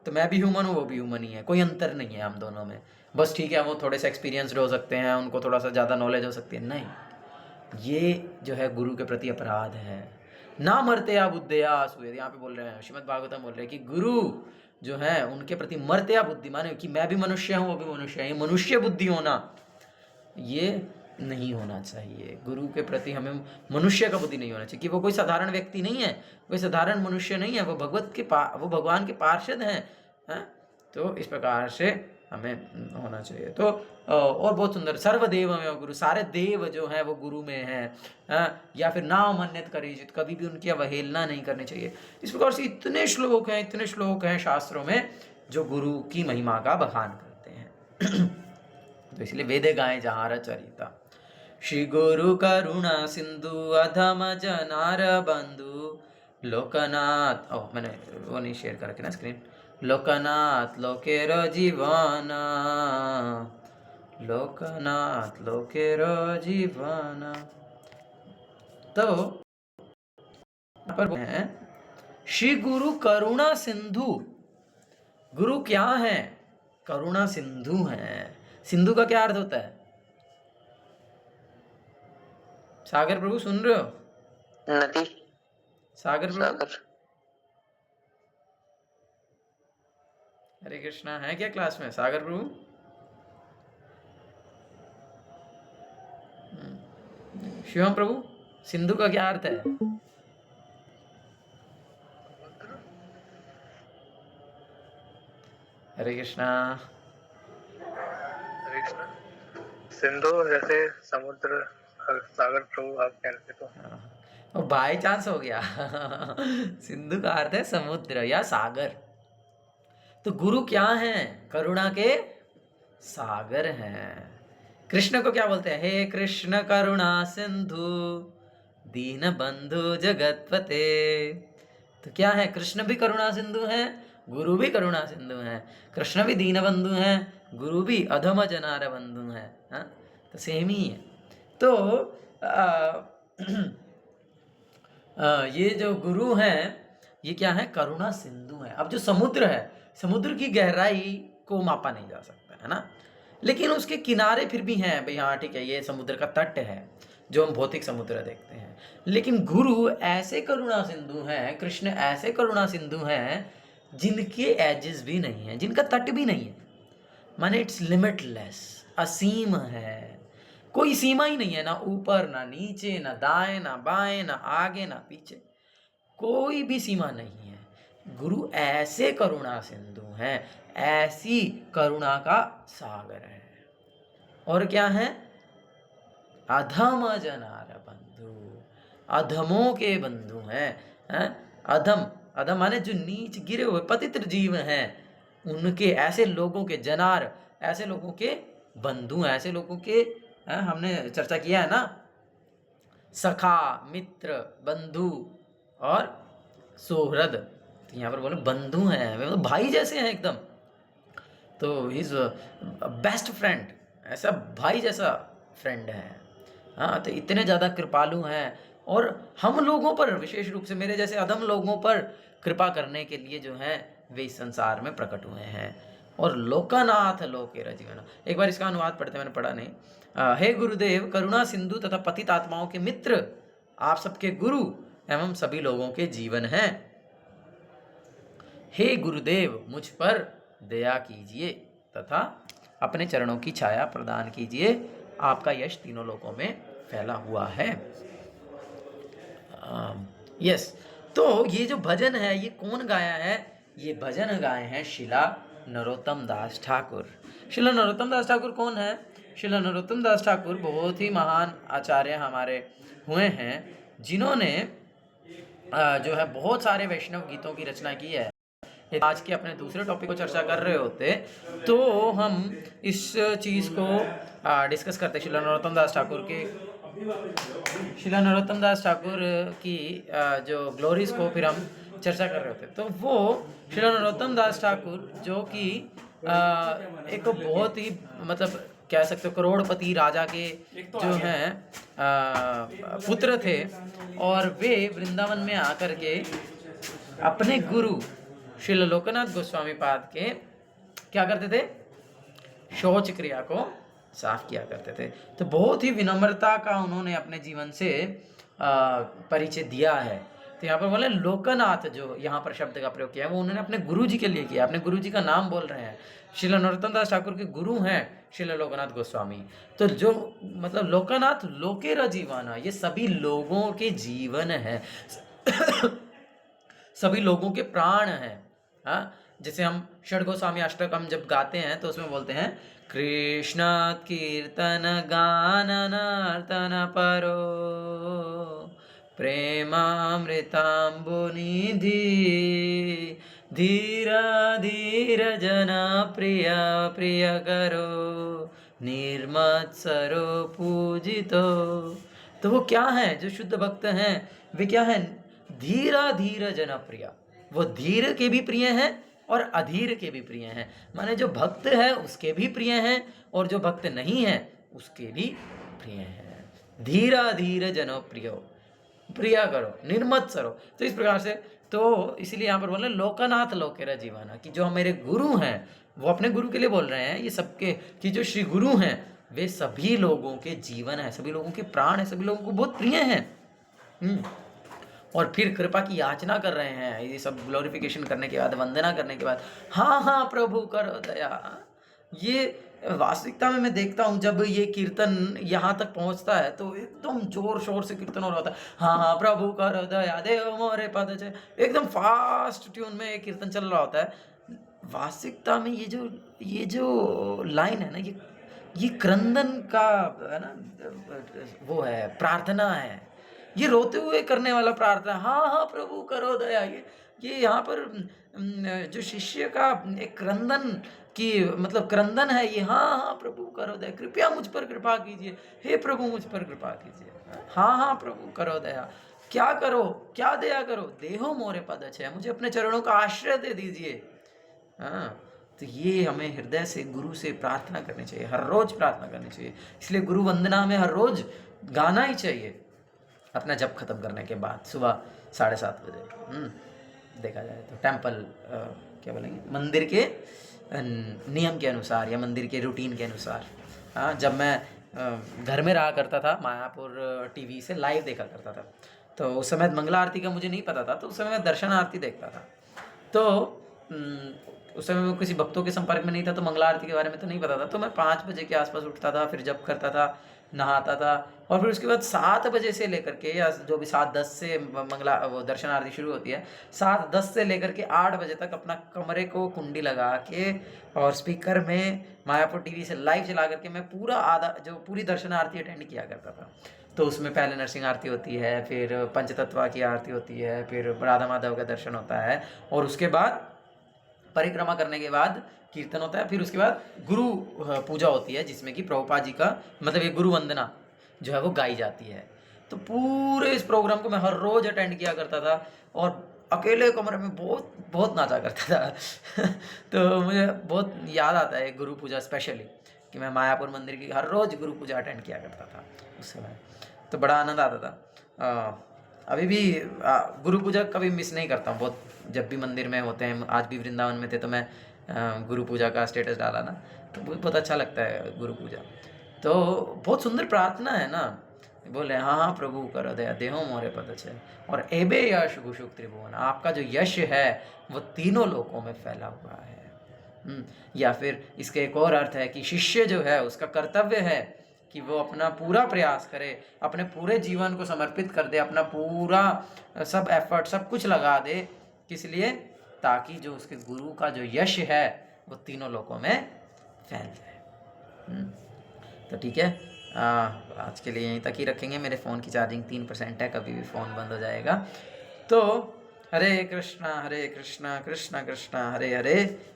तो मैं भी ह्यूमन हूँ, वो भी ह्यूमन ही है, कोई अंतर नहीं है हम दोनों में। बस ठीक है, वो थोड़े से एक्सपीरियंसड हो सकते हैं, उनको थोड़ा सा ज़्यादा नॉलेज हो सकती है, नहीं, ये जो है गुरु के प्रति अपराध है। ना मर्त्या बुद्धिया असूयत, यहाँ पे बोल रहे हैं, श्रीमद् भागवतम बोल रहे हैं कि गुरु जो है उनके प्रति मर्त्या बुद्धि, माने कि मैं भी मनुष्य हूँ, वो भी मनुष्य है, ये मनुष्य बुद्धि होना ये नहीं होना चाहिए। गुरु के प्रति हमें मनुष्य का बुद्धि नहीं होना चाहिए, कि वो कोई साधारण व्यक्ति नहीं है, कोई साधारण मनुष्य नहीं है, वो वो भगवान के पार्षद हैं, है? तो इस प्रकार से हमें होना चाहिए। तो और बहुत सुंदर, सर्वदेव में गुरु, सारे देव जो हैं वो गुरु में हैं, या फिर नाम मन्यत करेजित, कभी भी उनकी अवहेलना नहीं करनी चाहिए। इस प्रकार से इतने श्लोक हैं शास्त्रों में जो गुरु की महिमा का बखान करते हैं। तो इसलिए वेदे गाएं जहाँ रचरिता। श्री गुरु करुणा सिंधु अधम जनार बंधु लोकनाथ, मैंने वो नहीं शेयर करके ना स्क्रीन, लोकनाथ लोकेर जीवन, लोकनाथ लोकेर जीवन। तो पर है श्री गुरु करुणा सिंधु। गुरु क्या है? करुणा सिंधु है। सिंधु का क्या अर्थ होता है? सागर प्रभु सुन रहे हो? नदी। सागर प्रभु, सागर। हरे कृष्णा, है क्या क्लास में सागर प्रभु? शिवम प्रभु, सिंधु का क्या अर्थ है? हरे कृष्णा। हरे कृष्णा। सिंधु जैसे समुद्र, सागर प्रभु आप कह रहे थे तो बाय चांस हो गया। सिंधु का अर्थ है समुद्र या सागर। तो गुरु क्या हैं? करुणा के सागर हैं। कृष्ण को क्या बोलते हैं? हे कृष्ण करुणा सिंधु दीन बंधु जगतपते। तो क्या है? कृष्ण भी करुणा सिंधु हैं, गुरु भी करुणा सिंधु हैं। कृष्ण भी दीन बंधु हैं, गुरु भी अधम जनार बंधु हैं। तो सेम ही है। तो ये जो गुरु हैं ये क्या है? करुणा सिंधु है। अब जो समुद्र है, समुद्र की गहराई को मापा नहीं जा सकता, है ना, लेकिन उसके किनारे फिर भी हैं भाई। हाँ ठीक है, ये समुद्र का तट है जो हम भौतिक समुद्र देखते हैं, लेकिन गुरु ऐसे करुणा सिंधु हैं, कृष्ण ऐसे करुणा सिंधु हैं जिनके एजेस भी नहीं है, जिनका तट भी नहीं है, माने इट्स लिमिटलेस, असीम है, कोई सीमा ही नहीं है, ना ऊपर ना नीचे, ना दाएं ना बाएं, ना आगे ना पीछे, कोई भी सीमा नहीं है। गुरु ऐसे करुणा सिंधु हैं, ऐसी करुणा का सागर है। और क्या है? अधम जनार बंधु, अधमों के बंधु हैं। अधम, अधम माने जो नीच गिरे हुए पतित जीव हैं, उनके, ऐसे लोगों के, जनार ऐसे लोगों के बंधु हैं, ऐसे लोगों के, हमने चर्चा किया है ना, सखा, मित्र, बंधु और सोहृद। तो यहाँ पर बोले बंधु हैं, मतलब भाई जैसे हैं एकदम। तो ही इज बेस्ट फ्रेंड, ऐसा भाई जैसा फ्रेंड है। हाँ, तो इतने ज़्यादा कृपालु हैं, और हम लोगों पर, विशेष रूप से मेरे जैसे अधम लोगों पर कृपा करने के लिए जो है वे इस संसार में प्रकट हुए हैं। और लोकनाथ लोकेर जीवन, एक बार इसका अनुवाद पढ़ते, मैंने पढ़ा नहीं। हे गुरुदेव, करुणा सिंधु तथा पतित आत्माओं के मित्र, आप सबके गुरु एवं सभी लोगों के जीवन हैं। हे गुरुदेव मुझ पर दया कीजिए तथा अपने चरणों की छाया प्रदान कीजिए, आपका यश तीनों लोकों में फैला हुआ है। यस, तो ये जो भजन है ये कौन गाया है? ये भजन गाए हैं शिला नरोत्तम दास ठाकुर। शिला नरोत्तम दास ठाकुर कौन है? शिला नरोत्तम दास ठाकुर बहुत ही महान आचार्य हमारे हुए हैं, जिन्होंने जो है बहुत सारे वैष्णव गीतों की रचना की है। आज के अपने दूसरे टॉपिक को चर्चा कर रहे होते तो हम इस चीज़ को डिस्कस करते। शिला नरोत्तम दास ठाकुर की जो ग्लोरीज को फिर हम चर्चा कर रहे होते। तो वो शिला नरोत्तम दास ठाकुर जो कि एक बहुत ही मतलब कह सकते हो करोड़पति राजा के जो हैं पुत्र थे, और वे वृंदावन में आकर के अपने गुरु श्रील लोकनाथ गोस्वामी पाद के क्या करते थे? शौच क्रिया को साफ किया करते थे। तो बहुत ही विनम्रता का उन्होंने अपने जीवन से परिचय दिया है। तो यहाँ पर बोले लोकनाथ, जो यहाँ पर शब्द का प्रयोग किया है वो उन्होंने अपने गुरु जी के लिए किया, अपने गुरु जी का नाम बोल रहे हैं। श्रील नरोत्तम दास ठाकुर के गुरु हैं श्रील लोकनाथ गोस्वामी। तो जो मतलब लोकनाथ लोकेर जीवाना, ये सभी लोगों के जीवन है सभी लोगों के प्राण हैं। हाँ, जैसे हम षड गोस्वामी अष्टकम जब गाते हैं तो उसमें बोलते हैं कृष्ण कीर्तन गान नर्तन परो प्रेमामृतांबु निधि धीर धीर जन प्रिय प्रिय करो निर्मत्सरो पूजितो। तो वो क्या है? जो शुद्ध भक्त हैं वे क्या है? धीरा धीर जन प्रिय। वो धीर के भी प्रिय हैं और अधीर के भी प्रिय हैं। माने जो भक्त है उसके भी प्रिय हैं और जो भक्त नहीं है उसके भी प्रिय हैं। धीरा धीर जनो प्रियो, प्रिया करो निर्मत्सरो। तो इस प्रकार से, तो इसलिए यहाँ पर बोले लोकनाथ लोकेरा जीवाना, कि जो मेरे गुरु हैं वो अपने गुरु के लिए बोल रहे हैं। ये सबके कि जो श्री गुरु हैं वे सभी लोगों के जीवन है, सभी लोगों के प्राण है, सभी लोगों को बहुत प्रिय हैं। और फिर कृपा की याचना कर रहे हैं। ये सब ग्लोरिफिकेशन करने के बाद, वंदना करने के बाद, हाँ हाँ प्रभु करो दया। ये वास्तविकता में मैं देखता हूँ जब ये कीर्तन यहाँ तक पहुँचता है तो एकदम जोर शोर से कीर्तन हो रहा होता है। हाँ हाँ प्रभु करो दया देव मोरे पद छे, एकदम फास्ट ट्यून में ये कीर्तन चल रहा होता है। वास्तविकता में ये जो लाइन है ना, ये क्रंदन का है ना, वो है, प्रार्थना है। ये रोते हुए करने वाला प्रार्थना, हाँ हाँ प्रभु करो दया। ये यहाँ पर जो शिष्य का एक क्रंदन की मतलब क्रंदन है ये, हाँ हाँ प्रभु करो दया, कृपया मुझ पर कृपा कीजिए, हे प्रभु मुझ पर कृपा कीजिए, हाँ हाँ प्रभु करो दया। क्या करो, क्या दया करो? देहो मोरे पद छे, मुझे अपने चरणों का आश्रय दे दीजिए। हाँ, तो ये हमें हृदय से गुरु से प्रार्थना करनी चाहिए, हर रोज प्रार्थना करनी चाहिए। इसलिए गुरु वंदना हमें हर रोज गाना ही चाहिए अपना जप खत्म करने के बाद, सुबह 7:30 बजे। देखा जाए तो टेम्पल क्या बोलेंगे, मंदिर के नियम के अनुसार या मंदिर के रूटीन के अनुसार। हाँ, जब मैं घर में रहा करता था, मायापुर टीवी से लाइव देखा करता था, तो उस समय मंगला आरती का मुझे नहीं पता था, तो उस समय मैं दर्शन आरती देखता था। तो उस समय मैं किसी भक्तों के संपर्क में नहीं था, तो मंगला आरती के बारे में तो नहीं पता था। तो मैं 5 बजे के आसपास उठता था, फिर जप करता था, नहाता था, और फिर उसके बाद 7 बजे से लेकर के, या जो भी 7:10 से मंगला वो दर्शन आरती शुरू होती है, 7:10 से लेकर के 8 बजे तक अपना कमरे को कुंडी लगा के और स्पीकर में मायापुर टीवी से लाइव चला करके मैं पूरी दर्शन आरती अटेंड किया करता था। तो उसमें पहले नरसिंह आरती होती है, फिर पंचतत्वा की आरती होती है, फिर राधा माधव का दर्शन होता है, और उसके बाद परिक्रमा करने के बाद कीर्तन होता है, फिर उसके बाद गुरु पूजा होती है, जिसमें कि प्रभुपाद जी का मतलब ये गुरु वंदना जो है वो गाई जाती है। तो पूरे इस प्रोग्राम को मैं हर रोज अटेंड किया करता था और अकेले कमरे में बहुत बहुत नाचा करता था तो मुझे बहुत याद आता है गुरु पूजा स्पेशली, कि मैं मायापुर मंदिर की हर रोज गुरु पूजा अटेंड किया करता था उस समय, तो बड़ा आनंद आता था। अभी भी गुरु पूजा कभी मिस नहीं करता हूँ बहुत। जब भी मंदिर में होते हैं, आज भी वृंदावन में थे तो मैं गुरु पूजा का स्टेटस डाला ना, तो बहुत अच्छा लगता है गुरु पूजा। तो बहुत सुंदर प्रार्थना है ना, बोले हाँ प्रभु करो दया देहो मोरे पद छे। और एबे यश गुशुक त्रिभुवन, आपका जो यश है वो तीनों लोकों में फैला हुआ है। या फिर इसके एक और अर्थ है कि शिष्य जो है उसका कर्तव्य है कि वो अपना पूरा प्रयास करे, अपने पूरे जीवन को समर्पित कर दे, अपना पूरा सब एफर्ट सब कुछ लगा दे, किस लिए? ताकि जो उसके गुरु का जो यश है वो तीनों लोकों में फैल जाए। तो ठीक है, आज के लिए यहीं तक ही रखेंगे। मेरे फ़ोन की चार्जिंग 3% है, कभी भी फ़ोन बंद हो जाएगा। तो हरे कृष्णा कृष्णा कृष्णा हरे हरे,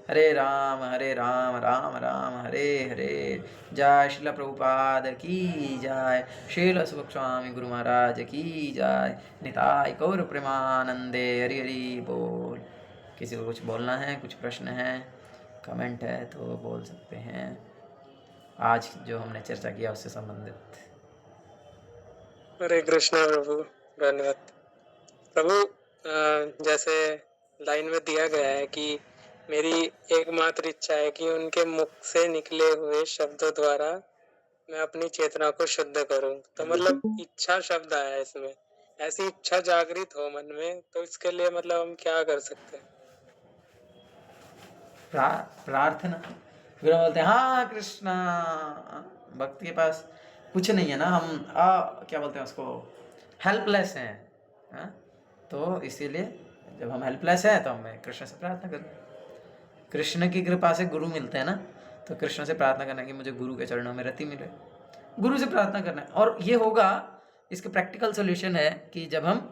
हरे राम राम राम हरे हरे। जय श्रील प्रभुपाद की जय, श्रील सुखस्वामी गुरु महाराज की जय, निताय गौर प्रेमानंदे हरि हरि बोल। किसी को कुछ बोलना है, कुछ प्रश्न है, कमेंट है तो बोल सकते हैं। आज जो हमने चर्चा किया उससे संबंधित। हरे कृष्णा प्रभु, धन्यवाद प्रभु। जैसे लाइन में दिया गया है कि मेरी एकमात्र इच्छा है कि उनके मुख से निकले हुए शब्दों द्वारा मैं अपनी चेतना को शुद्ध करूं। तो मतलब इच्छा शब्द आया है इसमें, ऐसी इच्छा जागृत हो मन में, तो इसके लिए मतलब हम क्या कर सकते हैं? प्रार्थना। फिर बोलते हैं हाँ कृष्णा। भक्ति के पास कुछ नहीं है ना, हम क्या बोलते हैं उसको, हेल्पलेस हैं। हाँ? तो इसीलिए जब हम हेल्पलेस हैं तो हमें कृष्ण से प्रार्थना करें। कृष्ण की कृपा से गुरु मिलते हैं ना, तो कृष्ण से प्रार्थना करना कि मुझे गुरु के चरणों में रति मिले, गुरु से प्रार्थना करना है। और ये होगा, इसका प्रैक्टिकल सॉल्यूशन है कि जब हम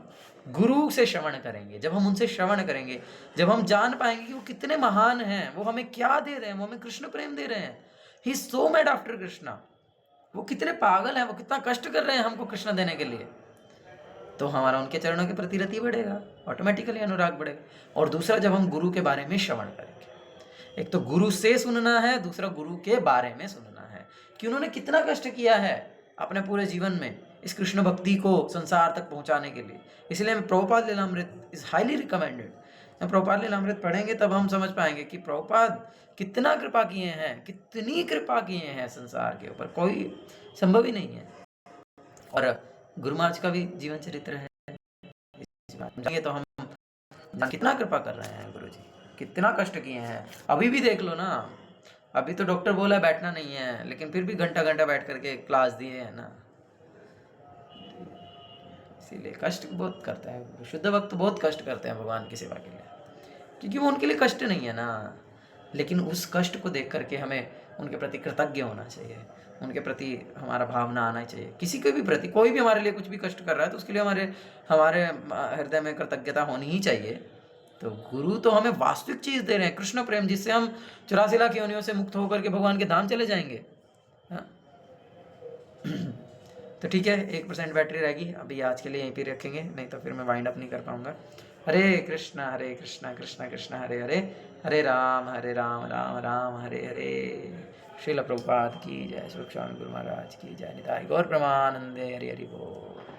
गुरु से श्रवण करेंगे, जब हम उनसे श्रवण करेंगे, जब हम जान पाएंगे कि वो कितने महान हैं, वो हमें क्या दे रहे हैं, वो हमें कृष्ण प्रेम दे रहे हैं। He is so mad after Krishna, वो कितने पागल हैं, वो कितना कष्ट कर रहे हैं हमको कृष्ण देने के लिए। तो हमारा उनके चरणों के प्रति रति बढ़ेगा, ऑटोमेटिकली अनुराग बढ़ेगा। और दूसरा, जब हम गुरु के बारे में श्रवण करेंगे, एक तो गुरु से सुनना है, दूसरा गुरु के बारे में सुनना है कि उन्होंने कितना कष्ट किया है अपने पूरे जीवन में इस कृष्ण भक्ति को संसार तक पहुंचाने के लिए। इसलिए मैं Prabhupada Lilamrita is highly recommended. हम प्रभुपाद लीलामृत पढ़ेंगे तब हम समझ पाएंगे कि प्रभुपाद कितना कृपा किए हैं, कितनी कृपा किए हैं संसार के ऊपर, कोई संभव ही नहीं है। और गुरु महाराज का भी जीवन चरित्र है, तो हम कितना कृपा कर रहे हैं गुरु जी, कितना कष्ट किए हैं। अभी भी देख लो ना, अभी तो डॉक्टर बोला बैठना नहीं है, लेकिन फिर भी घंटा घंटा बैठ करके क्लास दिए है ना। इसीलिए कष्ट बहुत करता है शुद्ध भक्त, बहुत कष्ट करते हैं भगवान की सेवा के लिए, क्योंकि वो उनके लिए कष्ट नहीं है ना। लेकिन उस कष्ट को देख करके हमें उनके प्रति कृतज्ञ होना चाहिए, उनके प्रति हमारा भावना आना चाहिए। किसी के भी प्रति, कोई भी हमारे लिए कुछ भी कष्ट कर रहा है तो उसके लिए हमारे हृदय में कृतज्ञता होनी ही चाहिए। तो गुरु तो हमें वास्तविक चीज़ दे रहे हैं, कृष्ण प्रेम, जिससे हम 84 लाख योनियों से मुक्त होकर के भगवान के धाम चले जाएंगे। हाँ? तो ठीक है, 1% बैटरी रहेगी अभी, आज के लिए यहीं पे रखेंगे, नहीं तो फिर मैं वाइंड अप नहीं कर पाऊंगा। हरे कृष्णा कृष्णा कृष्णा हरे हरे, हरे राम राम राम हरे हरे। श्रील प्रभुपाद की जय, श्री स्वामी गुरु महाराज की जय, निताय गौर प्रेमानंदे हरि हरि बोल।